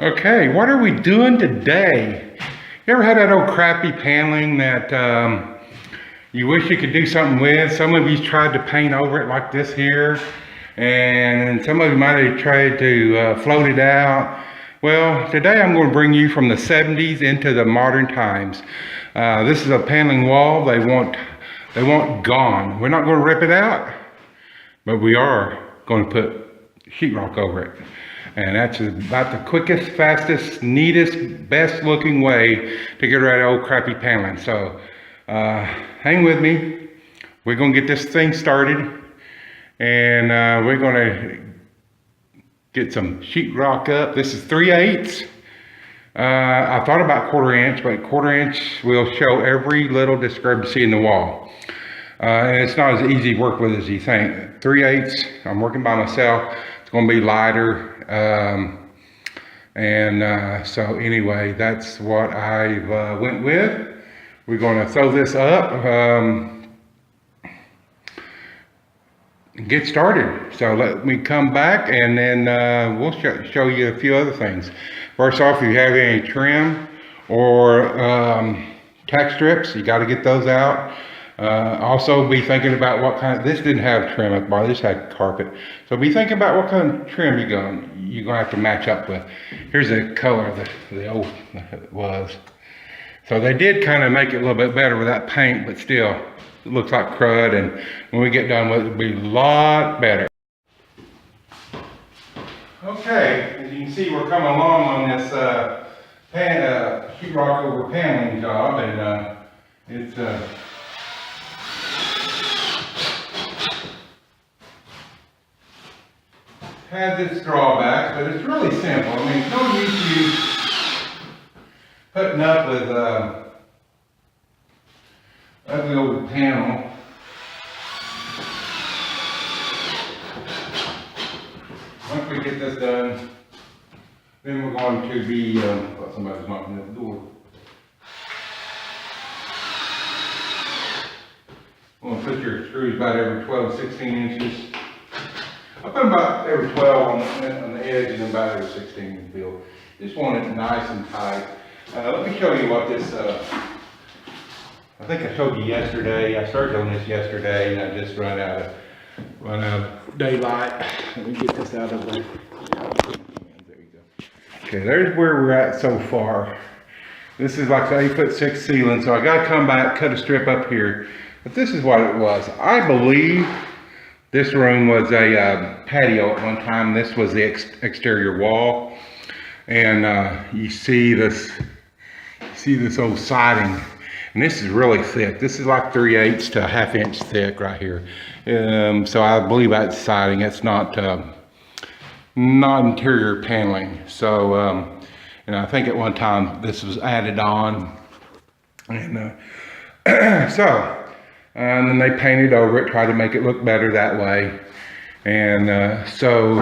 Okay, what are we doing today? You ever had that old crappy paneling that you wish you could do something with? Some of you tried to paint over it like this here, and some of you might have tried to float it out. Well, today I'm going to bring you from the 70s into the modern times. This is a paneling wall they want gone. We're not going to rip it out, but we are going to put sheetrock over it. And that's about the quickest, fastest, neatest, best looking way to get rid of old crappy paneling. So hang with me. We're going to get this thing started, and we're going to get some sheetrock up. This is 3/8. I thought about 1/4 inch, but 1/4 inch will show every little discrepancy in the wall. And it's not as easy to work with as you think. 3/8, I'm working by myself. It's going to be lighter. So anyway, that's what I went with. We're going to throw this up, and get started. So let me come back, and then we'll show you a few other things. First off, if you have any trim or tack strips, you got to get those out. Also be thinking about what kind of, this didn't have trim up by, this had carpet. So be thinking about what kind of trim you're gonna have to match up with. Here's the color that the old was. So they did kind of make it a little bit better with that paint, but still, it looks like crud, and when we get done with it, it'll be a lot better. Okay, as you can see, we're coming along on this sheetrock over paneling job, and it's has its drawbacks, but it's really simple. I mean, no use you putting up with ugly old panel. Once we get this done, then we're going to be, somebody's knocking at the door. I'm going to put your screws about every 12 to 16 inches. I put them about every 12 on the edge, and then about every 16 in the field. Just want it nice and tight. Let me show you what this, I think I showed you yesterday. I started on this yesterday, and I just run out of daylight. Let me get this out of the, there you go. Okay, there's where we're at so far. This is like 8'6" ceiling, so I gotta come back, cut a strip up here. But this is what it was. I believe this room was a patio at one time. This was the exterior wall, and you see this old siding, and this is really thick. This is like 3/8 to a 1/2 inch thick right here. So I believe that's siding. It's not interior paneling. So and I think at one time this was added on, and and then they painted over it, tried to make it look better that way. And so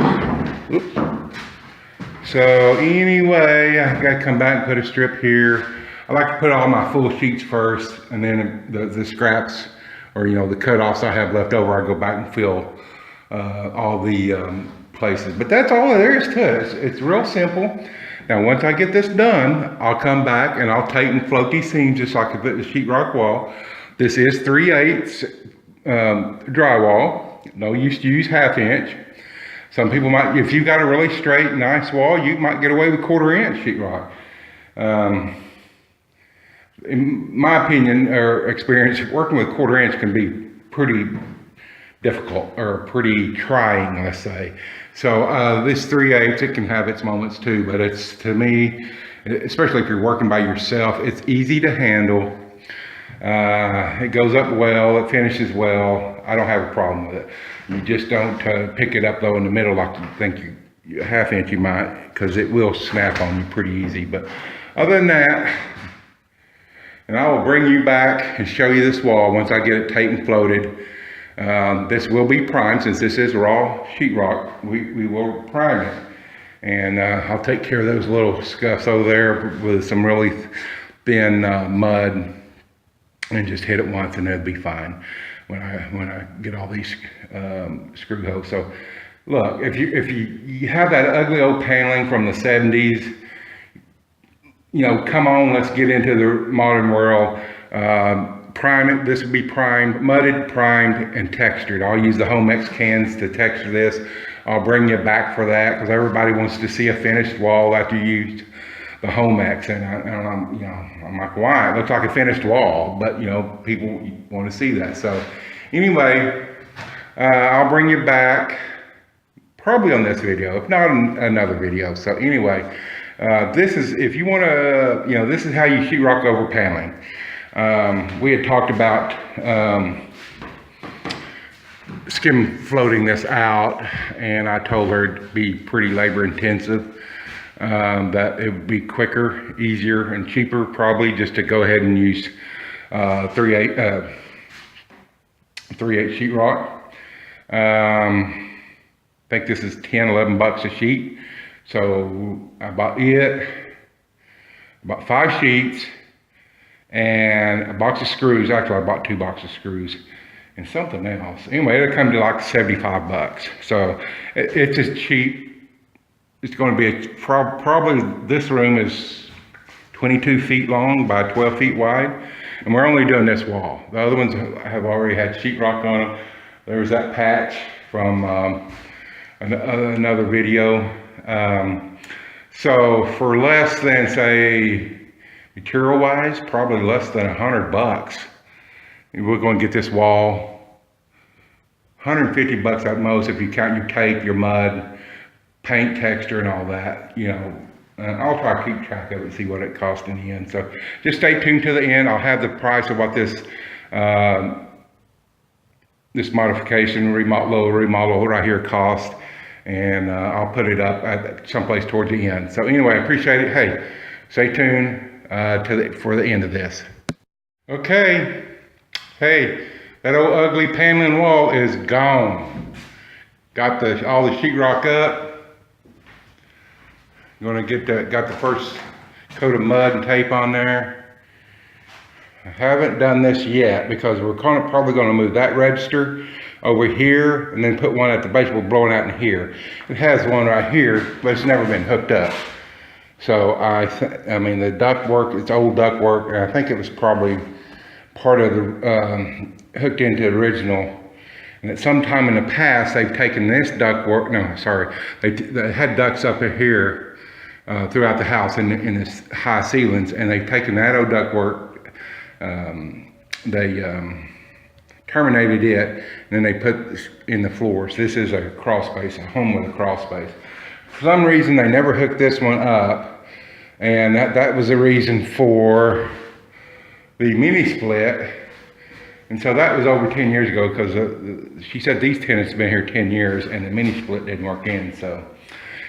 anyway, I gotta come back and put a strip here. I like to put all my full sheets first, and then the scraps, or the cut-offs I have left over, I go back and fill all the places. But that's all there is to it. It's real simple. Now, once I get this done, I'll come back and I'll tighten and float these seams just like I put the sheetrock wall. This is 3/8 drywall. No use to use 1/2 inch. Some people might, if you've got a really straight, nice wall, you might get away with 1/4 inch sheetrock. In my opinion or experience, working with 1/4 inch can be pretty difficult or pretty trying, let's say. So this 3/8, it can have its moments too, but it's, to me, especially if you're working by yourself, it's easy to handle. It goes up well, it finishes well. I don't have a problem with it. You just don't pick it up though in the middle like you think you 1/2 inch you might, because it will snap on you pretty easy. But other than that, and I will bring you back and show you this wall once I get it tight and floated. This will be primed. Since this is raw sheetrock, we will prime it. And I'll take care of those little scuffs over there with some really thin mud, and just hit it once, and it'll be fine when I get all these screw holes. So look, if you have that ugly old paneling from the 70s, you know, come on, let's get into the modern world. Prime it, this will be primed, mudded, primed, and textured. I'll use the Homex cans to texture this. I'll bring you back for that because everybody wants to see a finished wall after you used the Homex. And I'm, you know, I'm like, why? It looks like a finished wall, but you know, people want to see that. So anyway, I'll bring you back probably on this video, if not another video. So anyway, this is, if you want to, you know, this is how you sheetrock over paneling. We had talked about skim floating this out, and I told her it'd be pretty labor intensive, that it would be quicker, easier, and cheaper probably just to go ahead and use 3/8 sheetrock. I think this is 10, 11 bucks a sheet. So I bought about 5 sheets and a box of screws. Actually, I bought 2 boxes of screws and something else. Anyway, it'll come to like 75 bucks. So it's just cheap. It's going to be probably, this room is 22 feet long by 12 feet wide. And we're only doing this wall. The other ones have already had sheetrock on them. There was that patch from another video. So for less than, say, material wise, probably less than 100 bucks, we're going to get this wall. 150 bucks at most if you count your tape, your mud, paint, texture, and all that. You know, I'll try to keep track of it, see what it costs in the end. So just stay tuned to the end. I'll have the price of what this this modification, remodel right here cost, and I'll put it up at someplace towards the end. So anyway, I appreciate it. Hey, stay tuned for the end of this. Okay, hey, that old ugly paneling wall is gone. Got all the sheetrock up. Gonna get got the first coat of mud and tape on there. I haven't done this yet because we're probably going to move that register over here and then put one at the base. We're blowing out in here. It has one right here, but it's never been hooked up. So I mean the ductwork, it's old ductwork, and I think it was probably part of the hooked into the original. And at some time in the past, they've taken this ductwork. No, sorry, they had ducts up in here throughout the house in this high ceilings, and they've taken that old ductwork. They terminated it, and then they put this in the floors. This is a crawl space, a home with a crawl space. For some reason, they never hooked this one up, and that was the reason for the mini split. And so that was over 10 years ago, because she said these tenants have been here 10 years, and the mini split didn't work in. So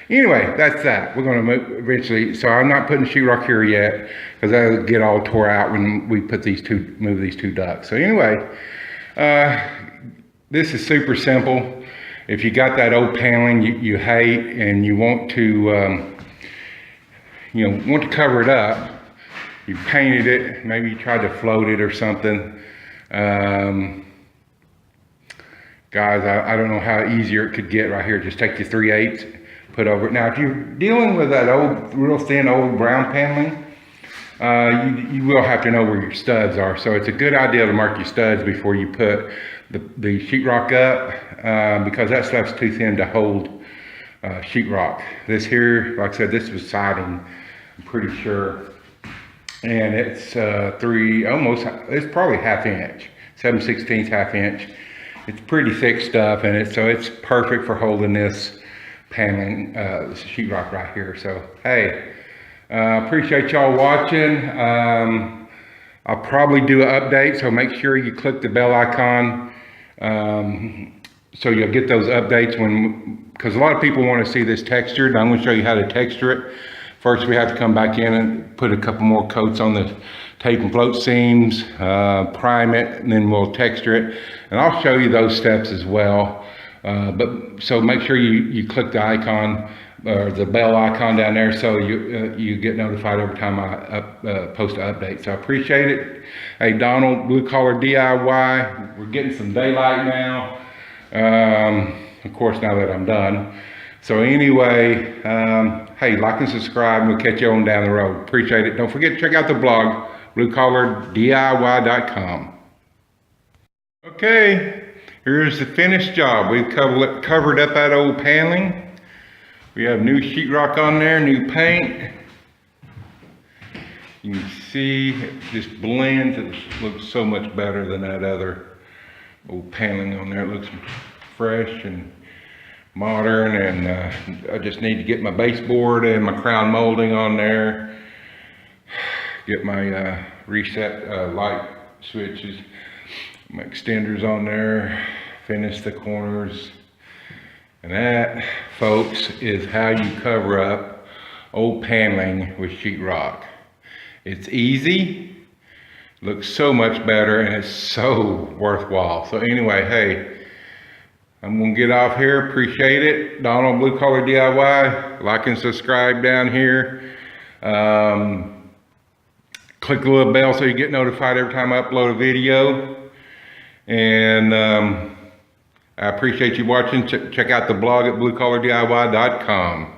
anyway, that's that. We're going to move eventually. So I'm not putting sheetrock here yet, because that'll get all tore out when we put move these 2 ducts. So anyway, this is super simple. If you got that old paneling you hate and you want to, want to cover it up, you painted it, maybe you tried to float it or something. Guys, I don't know how easier it could get right here. Just take your 3/8, put over it. Now, if you're dealing with that old, real thin, old brown paneling, you will have to know where your studs are. So it's a good idea to mark your studs before you put the sheetrock up, because that stuff's too thin to hold sheetrock. This here, like I said, this was siding, I'm pretty sure. And it's it's probably 1/2 inch, 7/16 1/2 inch. It's pretty thick stuff, and so it's perfect for holding this paneling, sheetrock right here. So hey, appreciate y'all watching. I'll probably do an update, so make sure you click the bell icon, so you'll get those updates because a lot of people want to see this textured. I'm going to show you how to texture it. First, we have to come back in and put a couple more coats on the tape and float seams, prime it, and then we'll texture it. And I'll show you those steps as well. So make sure you click the icon or the bell icon down there, so you get notified every time I post an update. So I appreciate it. Hey, Donald, Blue Collar DIY. We're getting some daylight now. Of course, now that I'm done. So anyway, hey, like and subscribe, and we'll catch you on down the road. Appreciate it. Don't forget to check out the blog, bluecollardiy.com. Okay, here's the finished job. We've covered up that old paneling. We have new sheetrock on there, new paint. You can see it just blends. It looks so much better than that other old paneling on there. It looks fresh and modern, and I just need to get my baseboard and my crown molding on there. Get my reset light switches, my extenders on there, finish the corners. And that, folks, is how you cover up old paneling with sheetrock. It's easy, looks so much better, and it's so worthwhile. So anyway, hey, I'm gonna get off here. Appreciate it. Donald, Blue Collar DIY. Like and subscribe down here. Click the little bell so you get notified every time I upload a video. And I appreciate you watching. Check out the blog at bluecollardiy.com.